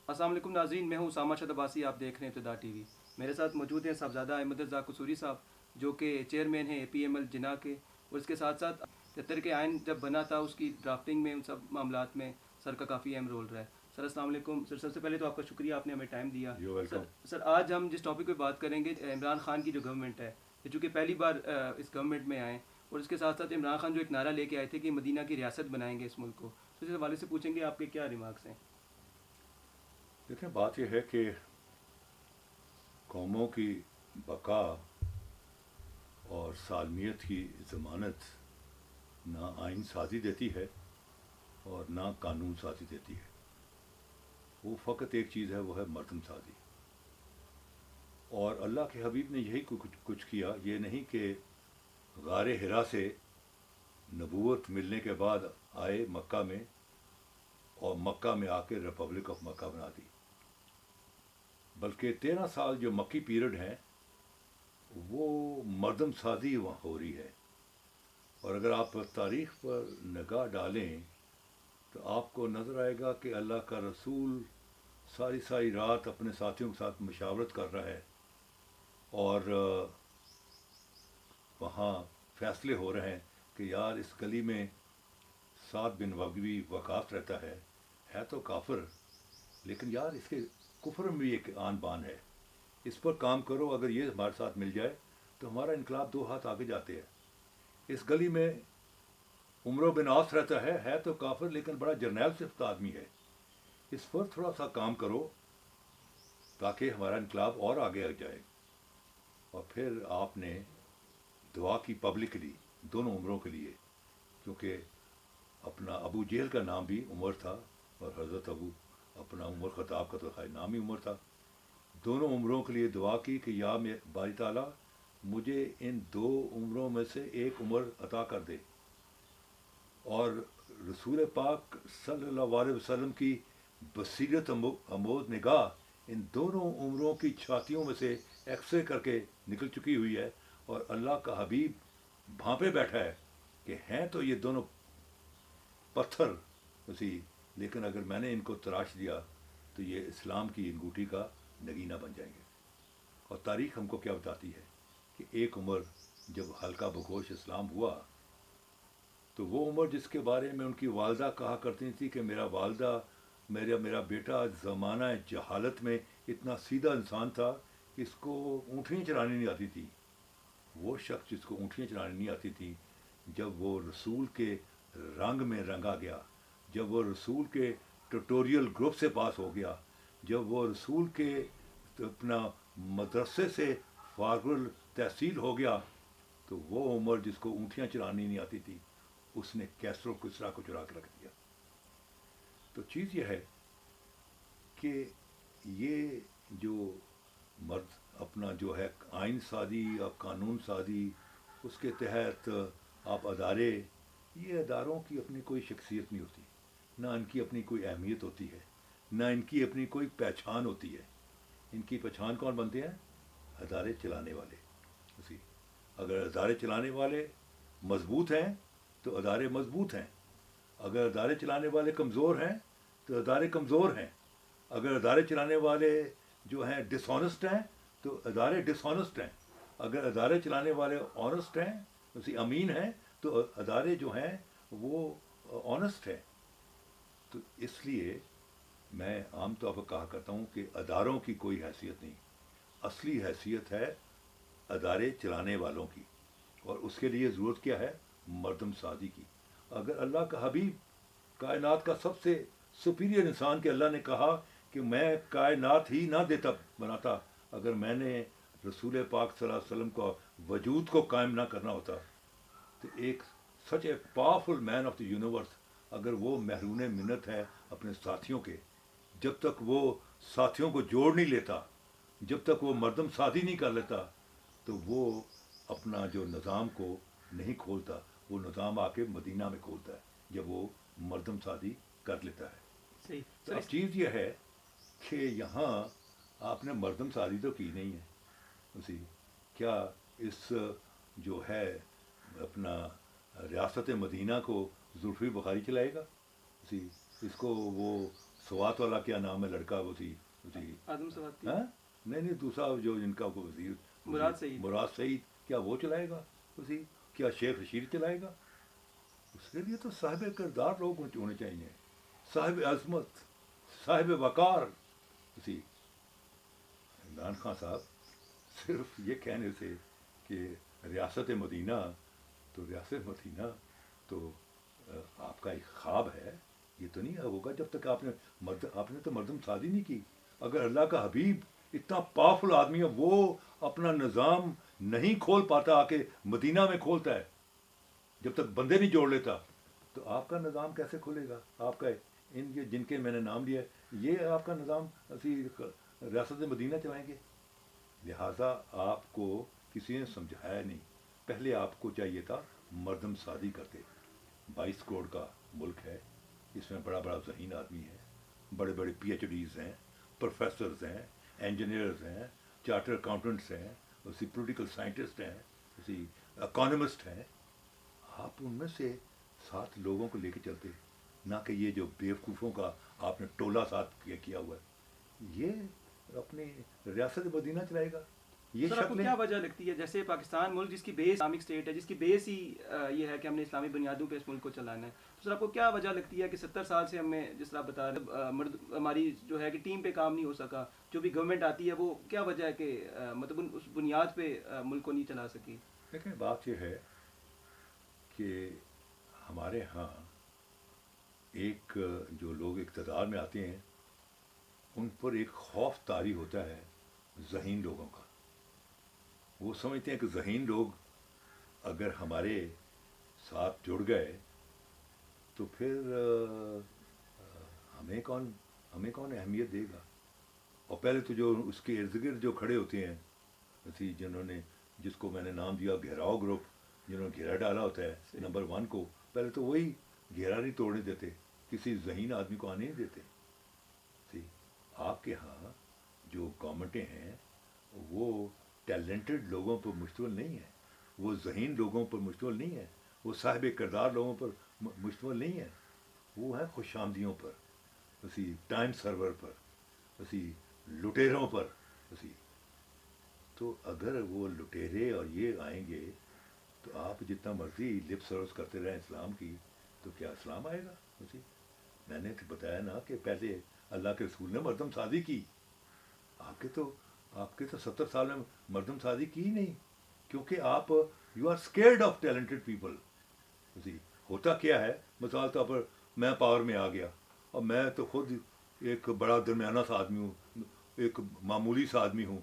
السلام علیکم ناظرین، میں ہوں اسامہ شاد عباسی، آپ دیکھ رہے ہیں ابتدا ٹی وی۔ میرے ساتھ موجود ہیں صاحبزادہ احمد رضا قصوری صاحب، جو کہ چیئرمین ہیں اے پی ایم ایل جناح کے، اور اس کے ساتھ ساتھ 73 کے آئین جب بنا تھا اس کی ڈرافٹنگ میں، ان سب معاملات میں سر کا کافی اہم رول رہا ہے۔ سر السلام علیکم۔ سر سب سے پہلے تو آپ کا شکریہ، آپ نے ہمیں ٹائم دیا۔ You sir welcome. سر آج ہم جس ٹاپک پہ بات کریں گے، عمران خان کی جو گورنمنٹ ہے، یہ چونکہ پہلی بار اس گورنمنٹ میں آئے، اور اس کے ساتھ ساتھ عمران خان جو ایک نعرہ لے کے آئے تھے کہ مدینہ کی ریاست بنائیں گے اس ملک کو، تو اس حوالے سے پوچھیں گے آپ کے کیا ریمارکس ہیں؟ دیکھیں، بات یہ ہے کہ قوموں کی بقا اور سالمیت کی ضمانت نہ آئین سازی دیتی ہے اور نہ قانون سازی دیتی ہے. وہ فقط ایک چیز ہے، وہ ہے مردم سازی. اور اللہ کے حبیب نے یہی کچھ کیا. یہ نہیں کہ غار حرا سے نبوت ملنے کے بعد آئے مکہ میں اور مکہ میں آ کے ریپبلک آف مکہ بنا دی، بلکہ 13 سال جو مکی پیریڈ ہیں وہ مردم سازی وہاں ہو رہی ہے. اور اگر آپ تاریخ پر نگاہ ڈالیں تو آپ کو نظر آئے گا کہ اللہ کا رسول ساری ساری رات اپنے ساتھیوں کے ساتھ مشاورت کر رہا ہے، اور وہاں فیصلے ہو رہے ہیں کہ یار اس گلی میں سعد بن وقبی وقاص رہتا ہے تو کافر، لیکن یار اس کے کفر میں بھی ایک آن بان ہے، اس پر کام کرو. اگر یہ ہمارے ساتھ مل جائے تو ہمارا انقلاب 2 ہاتھ آگے جاتے ہیں. اس گلی میں عمرو بن عاص رہتا ہے تو کافر لیکن بڑا جرنیل صفت آدمی ہے، اس پر تھوڑا سا کام کرو تاکہ ہمارا انقلاب اور آگے آ جائے. اور پھر آپ نے دعا کی پبلکلی دونوں عمروں کے لیے، کیونکہ اپنا ابو جہل کا نام بھی عمر تھا اور حضرت ابو اپنا عمر خطاب کا تو خیر نام ہی عمر تھا. دونوں عمروں کے لیے دعا کی کہ یا باری تعالیٰ مجھے ان 2 عمروں میں سے ایک عمر عطا کر دے. اور رسول پاک صلی اللہ علیہ وسلم کی بصیرت عمود نگاہ ان دونوں عمروں کی چھاتیوں میں سے ایکس رے کر کے نکل چکی ہوئی ہے، اور اللہ کا حبیب بھانپے بیٹھا ہے کہ ہیں تو یہ دونوں پتھر اسی، لیکن اگر میں نے ان کو تراش دیا تو یہ اسلام کی انگوٹھی کا نگینہ بن جائیں گے. اور تاریخ ہم کو کیا بتاتی ہے کہ ایک عمر جب ہلکا بگوش اسلام ہوا تو وہ عمر جس کے بارے میں ان کی والدہ کہا کرتی تھی کہ میرا والدہ میرا بیٹا زمانہ جہالت میں اتنا سیدھا انسان تھا کہ اس کو اونٹنی چلانی نہیں آتی تھی. وہ شخص جس کو اونٹنیاں چلانی نہیں آتی تھی، جب وہ رسول کے رنگ میں رنگا گیا، جب وہ رسول کے ٹیوٹوریل گروپ سے پاس ہو گیا، جب وہ رسول کے اپنا مدرسے سے فارغ التحصیل ہو گیا، تو وہ عمر جس کو اونٹیاں چلانی نہیں آتی تھی اس نے کیسر و کسرا کو چرا کے رکھ دیا. تو چیز یہ ہے کہ یہ جو مرد اپنا جو ہے آئین سازی اور قانون سازی، اس کے تحت آپ ادارے، یہ اداروں کی اپنی کوئی شخصیت نہیں ہوتی، نہ ان کی اپنی کوئی اہمیت ہوتی ہے، نہ ان کی اپنی کوئی پہچان ہوتی ہے. ان کی پہچان کون بنتے ہیں؟ ادارے چلانے والے. اسی اگر ادارے چلانے والے مضبوط ہیں تو ادارے مضبوط ہیں، اگر ادارے چلانے والے کمزور ہیں تو ادارے کمزور ہیں، اگر ادارے چلانے والے جو ہیں ڈس آنسٹ ہیں تو ادارے ڈس آنسٹ ہیں، اگر ادارے چلانے والے آنسٹ ہیں اسی امین ہیں تو ادارے جو ہیں وہ آنسٹ ہیں. تو اس لیے میں عام طور پر کہا کرتا ہوں کہ اداروں کی کوئی حیثیت نہیں، اصلی حیثیت ہے ادارے چلانے والوں کی. اور اس کے لیے ضرورت کیا ہے؟ مردم سازی کی. اگر اللہ کا حبیب کائنات کا سب سے سپیریئر انسان کہ اللہ نے کہا کہ میں کائنات ہی نہ دیتا بناتا اگر میں نے رسول پاک صلی اللہ علیہ وسلم کو وجود کو قائم نہ کرنا ہوتا، تو ایک such a powerful man of the universe اگر وہ محرون منت ہے اپنے ساتھیوں کے، جب تک وہ ساتھیوں کو جوڑ نہیں لیتا، جب تک وہ مردم سازی نہیں کر لیتا، تو وہ اپنا جو نظام کو نہیں کھولتا. وہ نظام آ کے مدینہ میں کھولتا ہے جب وہ مردم سازی کر لیتا ہے. صحیح تو سر، اب چیز یہ ہے کہ یہاں آپ نے مردم سازی تو کی نہیں ہے. اسی کیا اس جو ہے اپنا ریاست مدینہ کو زلفی بخاری چلائے گا؟ اسی اس کو وہ سوات والا کیا نام ہے لڑکا اسی اسی آدم سواتی، ہاں نہیں دوسرا جو جن کا وہ وزیر مراد سعید، مراد سعید، کیا وہ چلائے گا اسی؟ کیا شیخ رشید چلائے گا؟ اس کے لیے تو صاحب کردار لوگ ہونے چاہیے، صاحب عظمت، صاحب وقار اسی۔ عمران خان صاحب صرف یہ کہنے سے کہ ریاست مدینہ، تو ریاست مدینہ تو آپ کا ایک خواب ہے، یہ تو نہیں ہوگا جب تک آپ نے تو مردم سازی نہیں کی۔ اگر اللہ کا حبیب اتنا پاورفل آدمی ہے، وہ اپنا نظام نہیں کھول پاتا، آ کے مدینہ میں کھولتا ہے، جب تک بندے نہیں جوڑ لیتا، تو آپ کا نظام کیسے کھلے گا؟ آپ کا ان یہ جن کے میں نے نام لیا ہے، یہ آپ کا نظام اسی ریاست مدینہ چلائیں گے؟ لہٰذا آپ کو کسی نے سمجھایا نہیں، پہلے آپ کو چاہیے تھا مردم سازی کرتے۔ 22 کروڑ کا ملک ہے، اس میں بڑا بڑا ذہین آدمی ہے، بڑے بڑے پی ایچ ڈیز ہیں، پروفیسرز ہیں، انجینئرز ہیں، چارٹر اکاؤنٹنٹس ہیں، اسی پولیٹیکل سائنٹسٹ ہیں، اسی اکانومسٹ ہیں۔ آپ ان میں سے 7 لوگوں کو لے کے چلتے، نہ کہ یہ جو بیوقوفوں کا آپ نے ٹولہ ساتھ کیا ہوا ہے، یہ اپنی ریاست مدینہ چلائے گا۔ یہ سر آپ کو شکلیں کیا وجہ لگتی ہے جیسے پاکستان ملک جس کی بیس اسلامک اسٹیٹ ہے، جس کی بیس ہی یہ ہے کہ ہم نے اسلامی بنیادوں پہ اس ملک کو چلانا ہے، تو سر آپ کو کیا وجہ لگتی ہے کہ 70 سال سے ہمیں جس طرح بتا رہے ہماری جو ہے کہ ٹیم پہ کام نہیں ہو سکا، جو بھی گورنمنٹ آتی ہے وہ کیا وجہ ہے کہ مطلب اس بنیاد پہ ملک کو نہیں چلا سکی؟ دیکھیں بات یہ ہے کہ ہمارے ہاں ایک جو لوگ اقتدار میں آتے ہیں ان پر ایک خوف طاری ہوتا ہے ذہین لوگوں کا۔ وہ سمجھتے ہیں کہ ذہین لوگ اگر ہمارے ساتھ جڑ گئے تو پھر ہمیں کون اہمیت دے گا؟ اور پہلے تو جو اس کے ارد گرد جو کھڑے ہوتے ہیں اسی جس کو میں نے نام دیا گھیراؤ گروپ، جنہوں نے گھیرا ڈالا ہوتا ہے نمبر 1 کو، پہلے تو وہی گھیرا نہیں توڑنے دیتے، کسی ذہین آدمی کو آنے نہیں دیتے تھی۔ آپ کے ہاں جو گورنمنٹیں ہیں وہ ٹیلنٹڈ لوگوں پر مشتمل نہیں ہے، وہ ذہین لوگوں پر مشتمل نہیں ہے، وہ صاحب کردار لوگوں پر مشتمل نہیں ہے، وہ ہیں خوش آمدیوں پر، اسی ٹائم سرور پر، اسی لٹیروں پر اسی۔ تو اگر وہ لٹیرے اور یہ آئیں گے تو آپ جتنا مرضی لپ سروس کرتے رہیں اسلام کی، تو کیا اسلام آئے گا اسی؟ میں نے تو بتایا نا کہ پہلے اللہ کے رسول نے مردم سازی کی، آپ کے تو 70 سال میں مردم سازی کی ہی نہیں، کیونکہ آپ you are scared of talented people اسی۔ ہوتا کیا ہے، مثال طور پر میں پاور میں آ گیا اور میں تو خود ایک بڑا درمیانہ سا آدمی ہوں، ایک معمولی سا آدمی ہوں،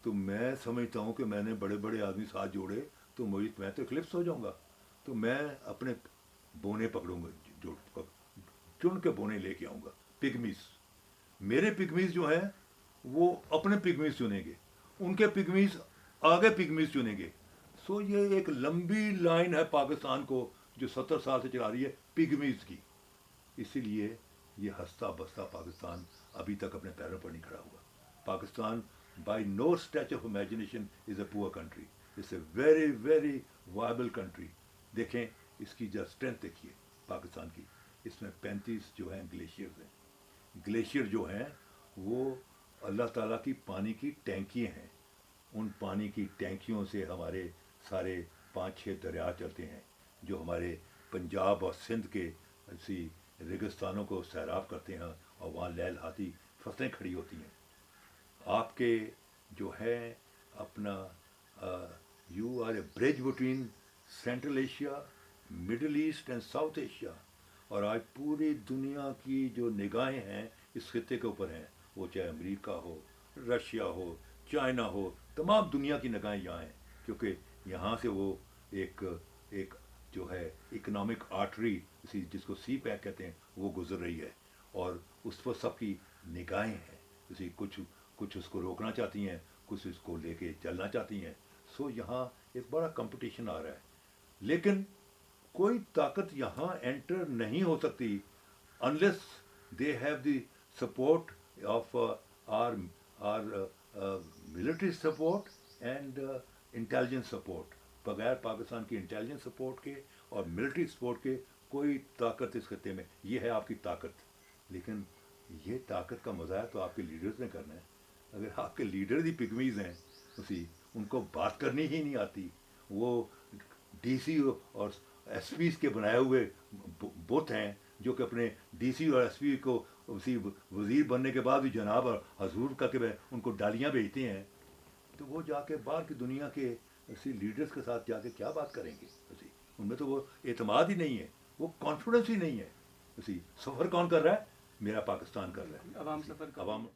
تو میں سمجھتا ہوں کہ میں نے بڑے بڑے آدمی ساتھ جوڑے تو میں تو کلپس ہو جاؤں گا، تو میں اپنے بونے پکڑوں گا، چن کے بونے لے کے آؤں گا، پگمیز۔ میرے پگمیز جو ہیں وہ اپنے پگمیز چنیں گے، ان کے پگمیز آگے پگمیز چنیں گے۔ سو یہ ایک لمبی لائن ہے پاکستان کو جو 70 سال سے چلا رہی ہے پگمیز کی، اسی لیے یہ ہنستا بستا پاکستان ابھی تک اپنے پیروں پر نہیں کھڑا ہوا۔ Pakistan by no stretch of imagination is a poor country, it's a very very viable country. دیکھیں اس کی جو اسٹرینتھ دیکھیے پاکستان کی، اس میں 35 جو ہیں گلیشیئرز ہیں، گلیشیئر جو ہیں وہ اللہ تعالیٰ کی پانی کی ٹینکیاں ہیں، ان پانی کی ٹینکیوں سے ہمارے سارے 5-6 دریا چلتے ہیں جو ہمارے پنجاب اور سندھ کے ایسی ریگستانوں کو سیراب کرتے ہیں، اور وہاں لیل ہاتھی فصلیں کھڑی ہوتی ہیں۔ آپ کے جو ہے اپنا you are a bridge between Central Asia, Middle East and South Asia, اور آج پوری دنیا کی جو نگاہیں ہیں اس خطے کے اوپر ہیں، وہ چاہے امریکہ ہو، رشیا ہو، چائنا ہو، تمام دنیا کی نگاہیں یہاں ہیں، کیونکہ یہاں سے وہ ایک جو ہے اکنامک آرٹری جس کو سی پیک کہتے ہیں وہ گزر رہی ہے، اور اس پر سب کی نگاہیں ہیں، اسی کچھ اس کو روکنا چاہتی ہیں، کچھ اس کو لے کے چلنا چاہتی ہیں۔ سو یہاں ایک بڑا کمپٹیشن آ رہا ہے، لیکن کوئی طاقت یہاں انٹر نہیں ہو سکتی unless they have the support of our military support and intelligence support۔ بغیر پاکستان کی انٹیلیجنس سپورٹ کے اور ملٹری سپورٹ کے کوئی طاقت اس خطے میں، یہ ہے آپ کی طاقت، لیکن یہ طاقت کا مظاہرہ تو آپ کے لیڈرز نے کرنا ہے. اگر آپ کے لیڈرز ہی پگمیز ہیں اسی ان کو بات کرنی ہی نہیں آتی, وہ ڈی سی اور ایس پیز کے بنائے ہوئے بت ہیں جو کہ اپنے ڈی سی اور ایس پی کو اسی وزیر بننے کے بعد بھی جناب اور حضور کا کہ ان کو ڈالیاں بھیجتے ہیں, تو وہ جا کے باہر کی دنیا کے اسی لیڈرز کے ساتھ جا کے کیا بات کریں گے؟ اسی ان میں تو وہ اعتماد ہی نہیں ہے, وہ کانفیڈنس ہی نہیں ہے. اسی سفر کون کر رہا ہے؟ میرا پاکستان کر رہا ہے. عوام سفر کر عوام